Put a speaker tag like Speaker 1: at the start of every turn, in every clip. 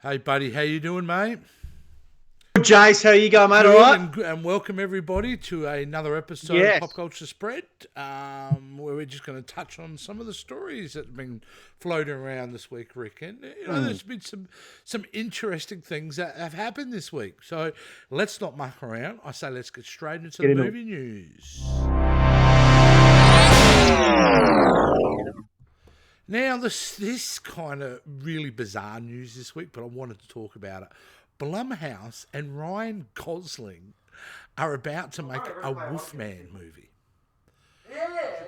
Speaker 1: Hey, buddy, how you doing, mate?
Speaker 2: Jace, how you going, mate? All
Speaker 1: Good,
Speaker 2: right?
Speaker 1: and welcome everybody to another episode of Pop
Speaker 2: Yes.
Speaker 1: Culture Spread, where we're just going to touch on some of the stories that have been floating around this week, Rick. And there's been some interesting things that have happened this week. So let's not muck around. I say let's get straight into the
Speaker 2: Get into it.
Speaker 1: movie news. Now, this kind of really bizarre news this week, but I wanted to talk about it. Blumhouse and Ryan Gosling are about to make a Wolfman movie.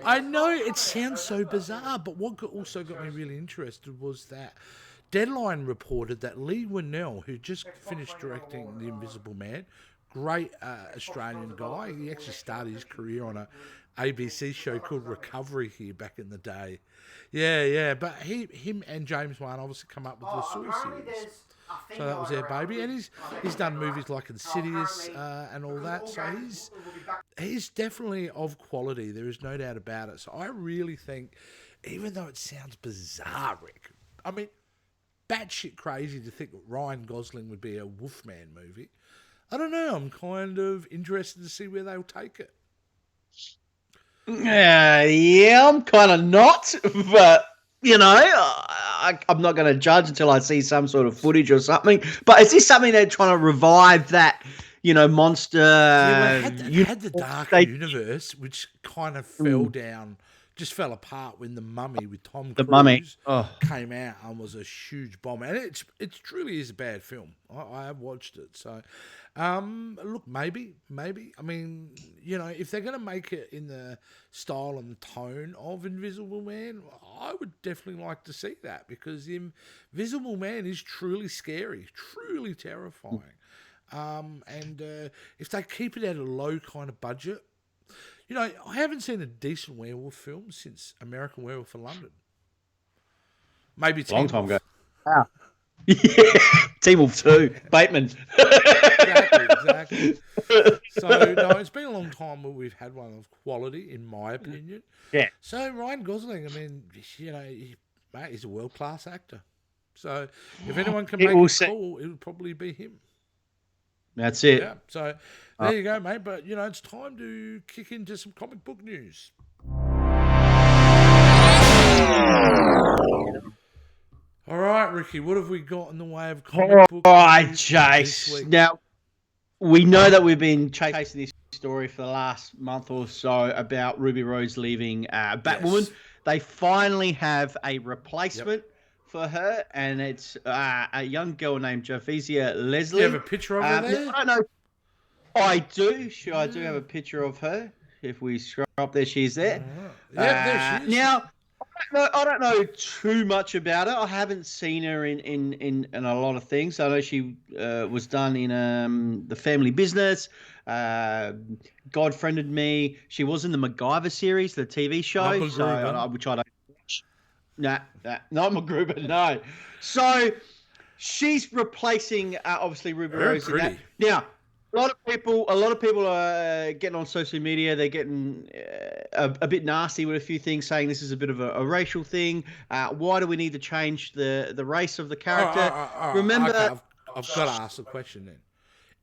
Speaker 1: I know it sounds so bizarre, but what also got me really interested was that Deadline reported that Lee Winnell, who just finished directing The Invisible Man, great Australian guy, he actually started his career on a ABC show called Recovery here back in the day. Yeah, but him and James Wan obviously come up with the Saw series. So that was their baby, and he's done movies like Insidious and all that. So he's definitely of quality. There is no doubt about it. So I really think, even though it sounds bizarre, Rick, I mean, batshit crazy to think that Ryan Gosling would be a Wolfman movie. I don't know. I'm kind of interested to see where they'll take it.
Speaker 2: Yeah, I'm kind of not, but I'm not going to judge until I see some sort of footage or something. But is this something they're trying to revive that, monster?
Speaker 1: Yeah, well, it had the Dark Universe, which kind of just fell apart when The Mummy with Tom
Speaker 2: The Mummy.
Speaker 1: Cruise
Speaker 2: Oh.
Speaker 1: came out and was a huge bomb. And it truly is a bad film. I have watched it. So, look, maybe. I mean, if they're going to make it in the style and the tone of Invisible Man, I would definitely like to see that, because Invisible Man is truly scary, truly terrifying. And if they keep it at a low kind of budget, I haven't seen a decent werewolf film since American Werewolf in London. Maybe
Speaker 2: Long time ago. Wow. Yeah. Team Wolf 2. Bateman.
Speaker 1: Exactly. So, no, it's been a long time where we've had one of quality, in my opinion.
Speaker 2: Yeah.
Speaker 1: So, Ryan Gosling, I mean, mate, he's a world-class actor. So, if anyone can make it cool, it would probably be him.
Speaker 2: That's it.
Speaker 1: Yeah, so there you go, mate. But, it's time to kick into some comic book news. All right, Ricky, what have we got in the way of comic book news?
Speaker 2: All right, Chase. Now, we know that we've been chasing this story for the last month or so about Ruby Rose leaving Batwoman. Yes. They finally have a replacement for her, and it's a young girl named Javicia Leslie.
Speaker 1: Do you have a picture of her there?
Speaker 2: I don't know. I do. Sure, I do have a picture of her. If we scroll up there, she's there.
Speaker 1: Yeah, there she is.
Speaker 2: Now, I don't know too much about her. I haven't seen her in a lot of things. I know she was done in The Family Business. God Friended Me. She was in the MacGyver series, the TV show, which I don't watch. Nah, not MacGruber, no. So she's replacing obviously Ruby Rose.
Speaker 1: Pretty.
Speaker 2: Now, a lot of people are getting on social media. They're getting a bit nasty with a few things, saying this is a bit of a racial thing. Why do we need to change the race of the character? Remember,
Speaker 1: okay, I've got to ask the question then.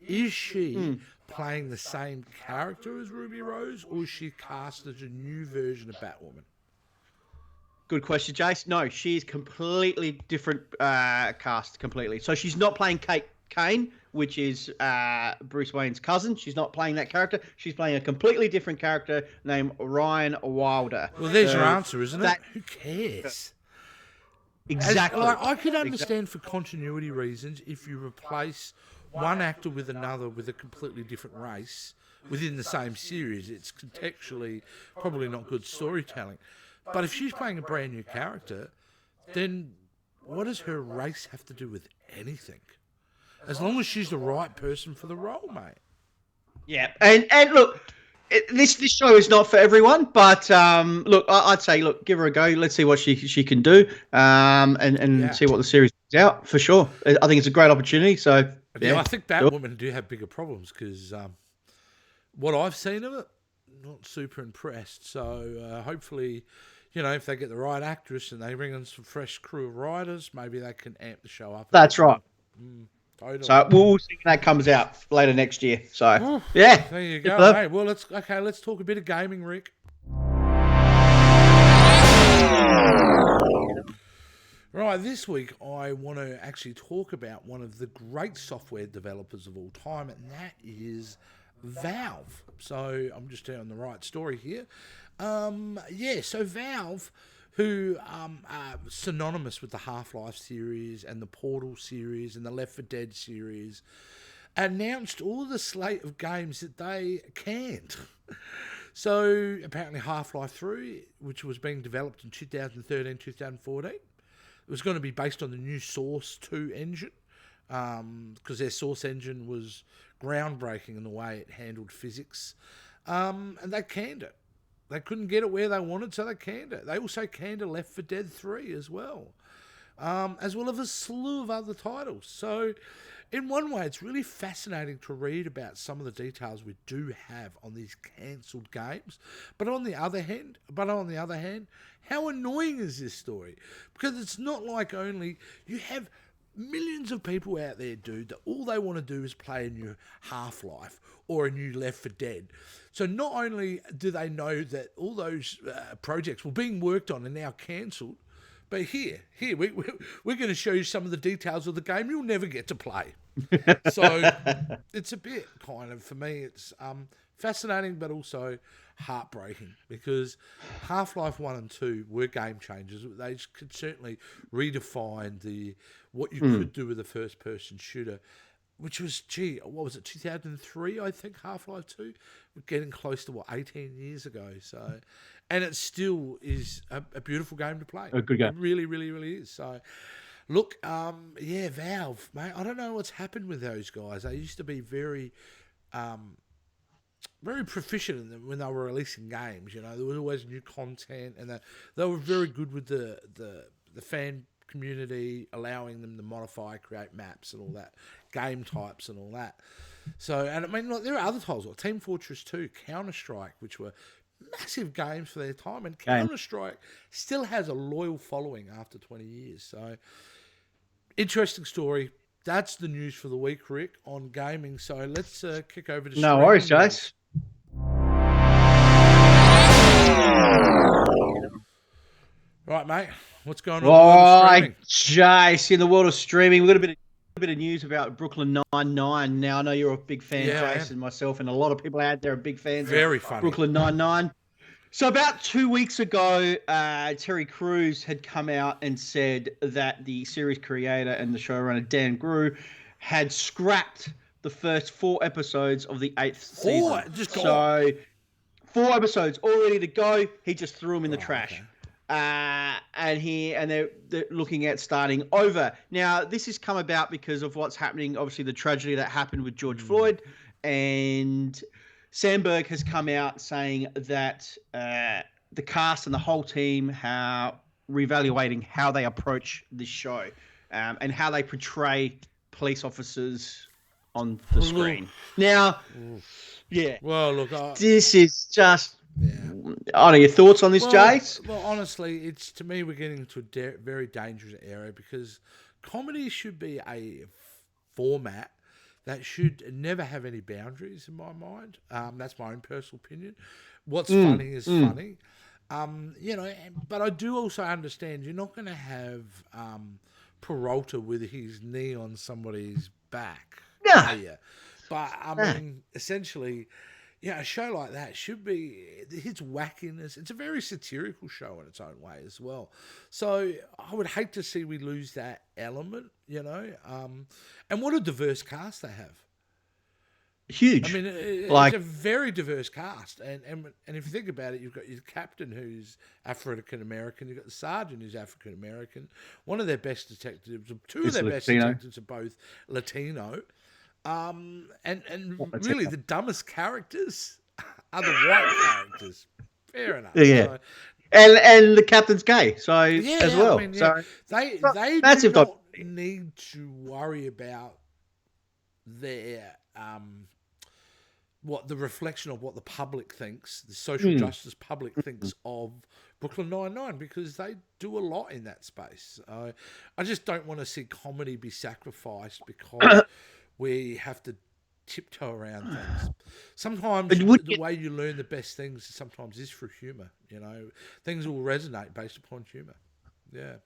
Speaker 1: Is she playing the same character as Ruby Rose, or is she cast as a new version of Batwoman?
Speaker 2: Good question, Jace. No, she's completely different cast, completely. So she's not playing Kate Kane, which is Bruce Wayne's cousin. She's not playing that character. She's playing a completely different character named Ryan Wilder.
Speaker 1: Well, there's your answer, isn't it? Who cares?
Speaker 2: Exactly.
Speaker 1: I could understand for continuity reasons if you replace one actor with another with a completely different race within the same series. It's contextually probably not good storytelling. But if she's playing a brand new character, then what does her race have to do with anything? As long as she's the right person for the role, mate.
Speaker 2: Yeah, and look, this show is not for everyone, but look, I'd say, look, give her a go. Let's see what she can do, and see what the series is out for sure. I think it's a great opportunity. So
Speaker 1: yeah, I think Batwoman do have bigger problems because what I've seen of it, not super impressed. So hopefully, if they get the right actress and they bring in some fresh crew of writers, maybe they can amp the show up.
Speaker 2: That's right.
Speaker 1: Totally.
Speaker 2: So we'll see when that comes out later next year. So yeah,
Speaker 1: there you go. Hey, well, let's talk a bit of gaming, Rick. Right, this week I want to actually talk about one of the great software developers of all time, and that is Valve. So I'm just telling the right story here. So Valve, who are synonymous with the Half-Life series and the Portal series and the Left 4 Dead series, announced all the slate of games that they canned. So apparently Half-Life 3, which was being developed in 2013, 2014, it was going to be based on the new Source 2 engine, because their Source engine was groundbreaking in the way it handled physics, and they canned it. They couldn't get it where they wanted, so they canned it. They also canned a Left 4 Dead 3 as well as a slew of other titles. So in one way, it's really fascinating to read about some of the details we do have on these cancelled games. But on the other hand, how annoying is this story? Because it's not like only you have millions of people out there, dude, that all they want to do is play a new Half-Life or a new Left 4 Dead. So not only do they know that all those projects were being worked on and now cancelled, but here, we're going to show you some of the details of the game you'll never get to play. So it's a bit kind of, for me, it's fascinating, but also heartbreaking, because Half-Life 1 and 2 were game changers. They could certainly redefine what you could do with a first-person shooter, which was, 2003, I think, Half-Life 2? We're getting close to, 18 years ago. So, and it still is a beautiful game to play.
Speaker 2: A good game.
Speaker 1: It really, really, really is. So, look, Valve, mate, I don't know what's happened with those guys. They used to be very proficient in them when they were releasing games. You know, there was always new content, and they were very good with the fan community, allowing them to modify, create maps and all that, game types and all that. So, and I mean, look, there are other titles like Team Fortress 2, Counter-Strike, which were massive games for their time, and Counter-Strike still has a loyal following after 20 years. So, interesting story. That's the news for the week, Rick, on gaming. So let's kick over to
Speaker 2: No worries, Jace.
Speaker 1: Right, mate. What's going on in the world of streaming?
Speaker 2: Jace, in the world of streaming, we've got a bit of news about Brooklyn Nine-Nine. Now, I know you're a big fan, Jace, and myself, and a lot of people out there are big fans of Brooklyn Nine-Nine. So about 2 weeks ago, Terry Crews had come out and said that the series creator and the showrunner, Dan Grew, had scrapped the first 4 episodes of the 8th season. So 4 episodes all ready to go. He just threw them in the trash. Okay. And they're looking at starting over. Now, this has come about because of what's happening, obviously the tragedy that happened with George Floyd, and Sandberg has come out saying that the cast and the whole team are reevaluating how they approach this show, and how they portray police officers on the screen. Now, yeah.
Speaker 1: Well, look,
Speaker 2: this is just... Yeah. I don't know, your thoughts on this, Jace?
Speaker 1: Well, honestly, to me, we're getting into a very dangerous area, because comedy should be a format that should never have any boundaries, in my mind. That's my own personal opinion. What's funny is funny. But I do also understand you're not going to have Peralta with his knee on somebody's back. Yeah. But, I mean, essentially... Yeah, a show like that should be, its wackiness. It's a very satirical show in its own way as well. So I would hate to see we lose that element, and what a diverse cast they have.
Speaker 2: Huge.
Speaker 1: I mean, it's a very diverse cast. And if you think about it, you've got your captain who's African-American, you've got the sergeant who's African-American. One of their best detectives, two of their best detectives are both Latino. And really, the dumbest characters are the white characters. Fair enough.
Speaker 2: Yeah. So, and the captain's gay, so as well.
Speaker 1: I mean,
Speaker 2: so
Speaker 1: they do not need to worry about their what the reflection of what the public thinks, the social justice public thinks of Brooklyn Nine-Nine, because they do a lot in that space. I just don't want to see comedy be sacrificed because we have to tiptoe around things. Sometimes the way you learn the best things sometimes is through humour. You know, things will resonate based upon humour. Yeah.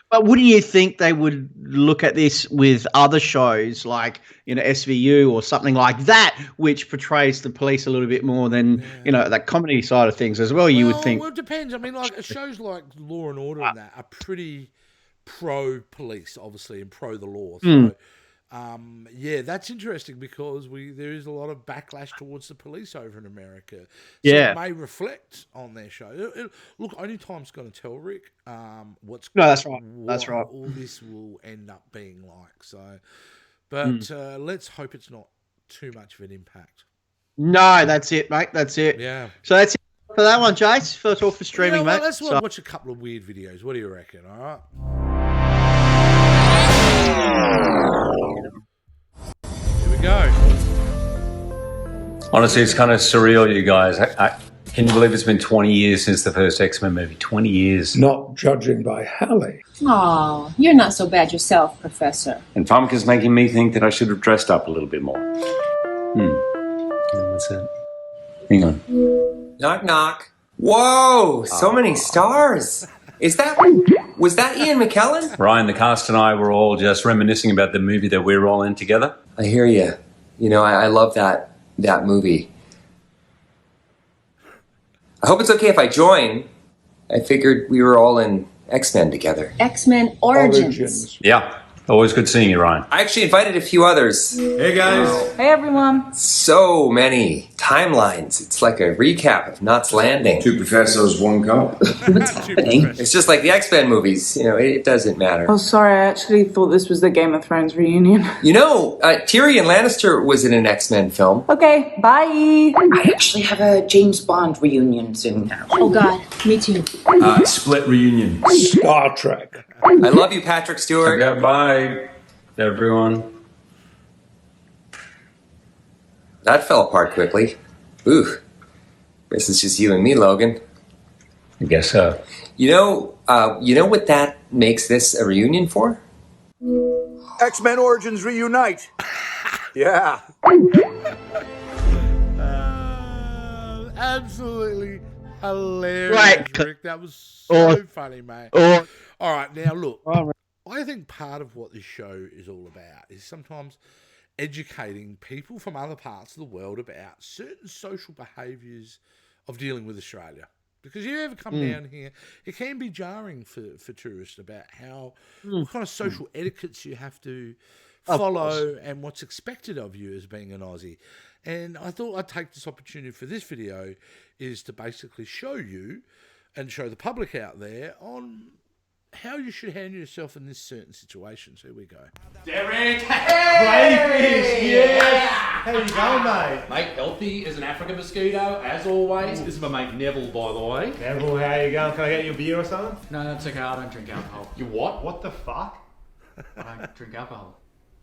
Speaker 2: But wouldn't you think they would look at this with other shows like, SVU or something like that, which portrays the police a little bit more than, that comedy side of things as well, you would think.
Speaker 1: Well, it depends. I mean, like shows like Law and Order and that are pretty pro-police, obviously, and pro the law. So, that's interesting because there is a lot of backlash towards the police over in America. So it may reflect on their show. Look, only time's going to tell, Rick,
Speaker 2: that's right. That's right.
Speaker 1: All this will end up being like. So, but let's hope it's not too much of an impact.
Speaker 2: No, that's it, mate. That's it.
Speaker 1: Yeah.
Speaker 2: So that's it for that one, Jace. First off for streaming, mate.
Speaker 1: Let's watch a couple of weird videos. What do you reckon? All right. Here we go.
Speaker 3: Honestly, it's kind of surreal, you guys. Can you believe it's been 20 years since the first X-Men movie? 20 years.
Speaker 4: Not judging by Hallie.
Speaker 5: Aw, you're not so bad yourself, Professor.
Speaker 3: And Famke's making me think that I should have dressed up a little bit more. That's it. Hang on.
Speaker 6: Knock, knock. Whoa, so many stars. Was that Ian McKellen?
Speaker 3: Ryan, the cast and I were all just reminiscing about the movie that we were all in together.
Speaker 6: I hear you. I love that movie. I hope it's okay if I join. I figured we were all in X-Men together.
Speaker 5: X-Men Origins.
Speaker 3: Yeah. Always good seeing you, Ryan.
Speaker 6: I actually invited a few others.
Speaker 3: Hey, guys.
Speaker 5: Hey, everyone.
Speaker 6: So many timelines. It's like a recap of Knots Landing.
Speaker 7: 2 professors, 1 cup.
Speaker 5: What's happening?
Speaker 6: It's just like the X-Men movies. It doesn't matter.
Speaker 8: Oh, sorry. I actually thought this was the Game of Thrones reunion.
Speaker 6: Tyrion Lannister was in an X-Men film.
Speaker 8: Okay, bye.
Speaker 9: I actually have a James Bond reunion soon now.
Speaker 5: Oh, God. Me too.
Speaker 3: Split reunion.
Speaker 4: Star Trek.
Speaker 6: I love you, Patrick Stewart.
Speaker 3: Okay, bye, everyone.
Speaker 6: That fell apart quickly. Ooh. Guess it's just you and me, Logan.
Speaker 3: I guess so.
Speaker 6: You know what that makes this a reunion for?
Speaker 7: X-Men Origins Reunite. Yeah.
Speaker 1: Absolutely hilarious,
Speaker 2: Right.
Speaker 1: Rick. That was so funny, mate. All right, now look. I think part of what this show is all about is sometimes educating people from other parts of the world about certain social behaviours of dealing with Australia. Because you ever come down here, it can be jarring for tourists about what kind of social etiquettes you have to follow and what's expected of you as being an Aussie. And I thought I'd take this opportunity for this video is to basically show you and show the public out there on how you should handle yourself in this certain situation. So here we go.
Speaker 10: Derek!
Speaker 11: Crayfish, yes! How you going, mate?
Speaker 10: Mate, healthy as an African mosquito, as always. This is my mate Neville, by the way.
Speaker 11: Neville, how you going? Can I get you a beer or something?
Speaker 10: No, it's okay, I don't drink alcohol. You what?
Speaker 11: What the fuck?
Speaker 10: I don't drink alcohol.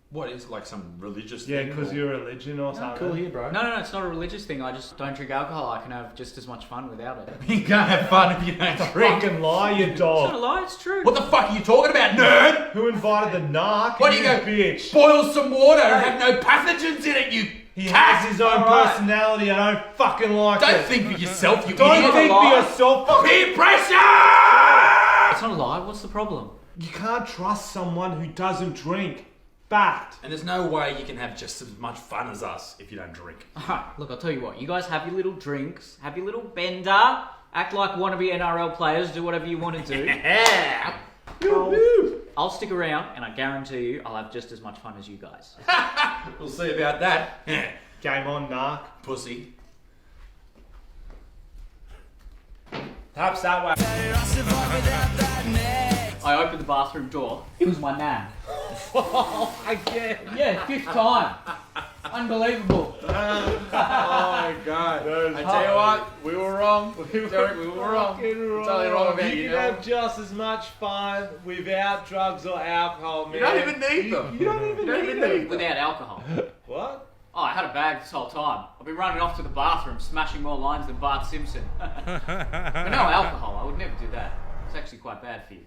Speaker 10: What, is it like some religious
Speaker 11: Yeah,
Speaker 10: thing?
Speaker 11: because you're a religion or something.
Speaker 10: Cool here, bro.
Speaker 12: No, it's not a religious thing. I just don't drink alcohol. I can have just as much fun without it.
Speaker 10: You can't have fun if you don't drink.
Speaker 11: Fucking lie, you
Speaker 12: It's
Speaker 11: dog.
Speaker 12: not a lie, it's true.
Speaker 10: What the fuck are you talking about, nerd?
Speaker 11: Who invited the narc?
Speaker 10: What do you go,
Speaker 11: bitch?
Speaker 10: boil some water and have no pathogens in it, you
Speaker 11: He
Speaker 10: cat.
Speaker 11: has his own personality. I don't fucking like it.
Speaker 10: Don't think for yourself, you
Speaker 11: Don't
Speaker 10: idiot.
Speaker 11: think for yourself.
Speaker 10: Peer pressure!
Speaker 12: It's not a lie. What's the problem?
Speaker 11: You can't trust someone who doesn't drink. Fact.
Speaker 10: And there's no way you can have just as much fun as us if you don't drink.
Speaker 12: Alright, look, I'll tell you what. You guys have your little drinks, have your little bender, act like wannabe NRL players, do whatever you want to do.
Speaker 10: Yeah.
Speaker 12: I'll stick around, and I guarantee you I'll have just as much fun as you guys.
Speaker 10: We'll see about that.
Speaker 11: Game on, narc.
Speaker 10: Pussy.
Speaker 11: Perhaps that way.
Speaker 12: I opened the bathroom door. It was my nan.
Speaker 10: Yeah,
Speaker 12: fifth time. Unbelievable.
Speaker 10: Oh my god. I tell you what, we were wrong. Derek, we were wrong. Totally wrong about
Speaker 11: You
Speaker 10: you.
Speaker 11: can have just as much fun without drugs or alcohol, man.
Speaker 10: You don't even need them.
Speaker 11: You don't even need them.
Speaker 12: Without alcohol.
Speaker 11: What?
Speaker 12: Oh, had a bag this whole time. I've been running off to the bathroom, smashing more lines than Bart Simpson. But no alcohol. I would never do that. It's actually quite bad for you.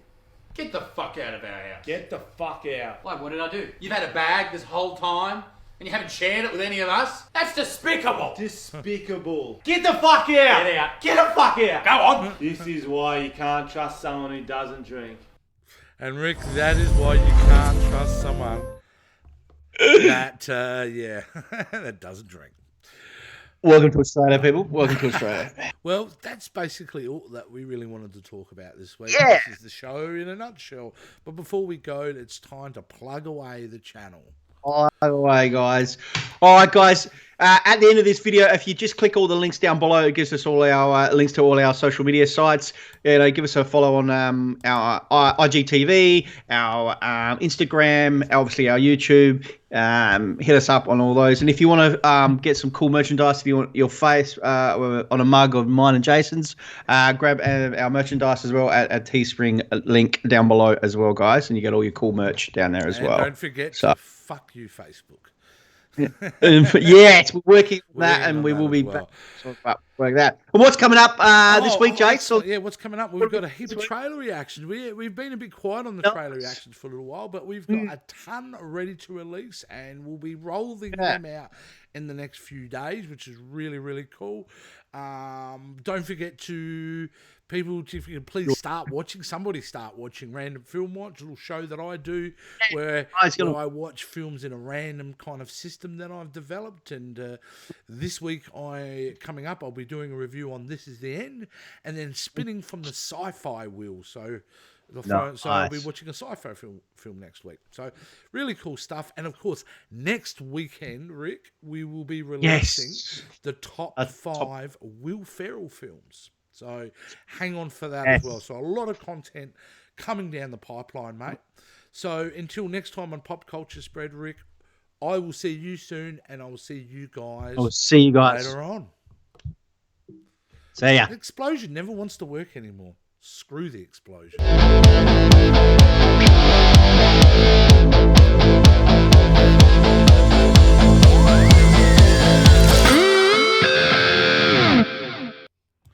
Speaker 10: Get the fuck out of our house.
Speaker 11: Get the fuck out.
Speaker 12: Like, what did I do?
Speaker 10: You've had a bag this whole time and you haven't shared it with any of us? That's despicable.
Speaker 11: Despicable. Get the fuck out.
Speaker 12: Get out.
Speaker 10: Get the fuck out. Go on.
Speaker 11: This is why you can't trust someone who doesn't drink.
Speaker 1: And Rick, that is why you can't trust someone that, that doesn't drink.
Speaker 2: Welcome to Australia, people. Welcome to Australia.
Speaker 1: Well, that's basically all that we really wanted to talk about this week.
Speaker 2: Yeah.
Speaker 1: This is the show in a nutshell. But before we go, it's time to plug away the channel.
Speaker 2: All right, guys. All right, guys. At the end of this video, if you just click all the links down below, it gives us all our links to all our social media sites. Give us a follow on our IGTV, our Instagram, obviously our YouTube. Hit us up on all those. And if you want to get some cool merchandise, if you want your face on a mug of mine and Jason's, grab our merchandise as well at Teespring, link down below as well, guys. And you get all your cool merch down there as well.
Speaker 1: Don't forget to fuck you, Facebook.
Speaker 2: Yes, we're working on that, and we will be back to talk about that. And what's coming up this week, Jake?
Speaker 1: Yeah, what's coming up? We've got a heap of trailer reactions. We've been a bit quiet on the trailer reactions for a little while, but we've got a ton ready to release, and we'll be rolling them out in the next few days, which is really, really cool. Don't forget to people, if you can please start watching. Somebody start watching Random Film Watch, a little show that I do where I watch films in a random kind of system that I've developed. And this week, coming up, I'll be doing a review on This Is the End, and then spinning from the sci-fi wheel. So I'll be watching a sci-fi film next week. So really cool stuff. And of course, next weekend, Rick, we will be releasing the top 5 Will Ferrell films. So hang on for that as well. So a lot of content coming down the pipeline, mate. So until next time on Pop Culture Spread, Rick, I will see you soon, and I will see you guys. Later on.
Speaker 2: See ya.
Speaker 1: The explosion never wants to work anymore. Screw the explosion.